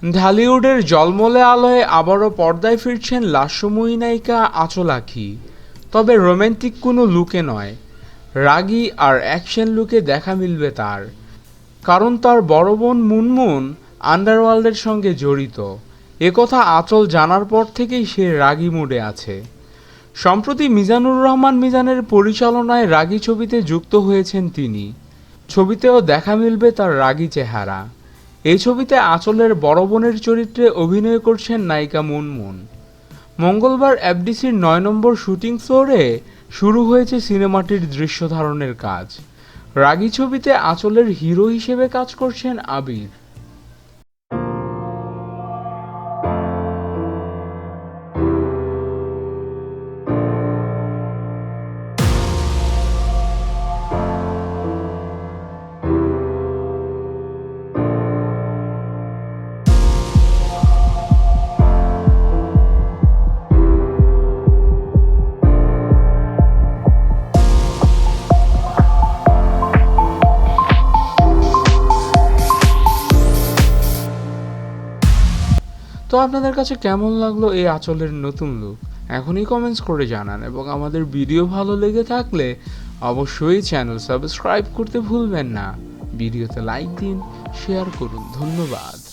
ঢালিউডের ঝলমলে আলোয় আবারও পর্দায় ফিরছেন লাস্যময়ী নায়িকা আঁচল আঁখি, তবে রোমান্টিক কোনো লুকে নয়, রাগী আর অ্যাকশন লুকে দেখা মিলবে তার। কারণ তার বড় বোন মুনমুন আন্ডারওয়ার্ল্ডের সঙ্গে জড়িত, একথা আঁচল জানার পর থেকেই সে রাগী মুডে আছে। সম্প্রতি মিজানুর রহমান মিজানের পরিচালনায় রাগী ছবিতে যুক্ত হয়েছেন তিনি। ছবিতেও দেখা মিলবে তার রাগী চেহারা। এই ছবিতে আঁচলের বড় বোনের চরিত্রে অভিনয় করছেন নায়িকা মুনমুন। মঙ্গলবার এফডিসির ৯ নম্বর শুটিং ফ্লোরে শুরু হয়েছে সিনেমাটির দৃশ্য ধারণের কাজ। রাগী ছবিতে আঁচলের হিরো হিসেবে কাজ করছেন আবির। তো আপনাদের কাছে কেমন লাগলো এই আঁচলের নতুন লুক? এখনই কমেন্টস করে জানান, এবং আমাদের ভিডিও ভালো লেগে থাকলে অবশ্যই চ্যানেল সাবস্ক্রাইব করতে ভুলবেন না। ভিডিওতে লাইক দিন, শেয়ার করুন। ধন্যবাদ।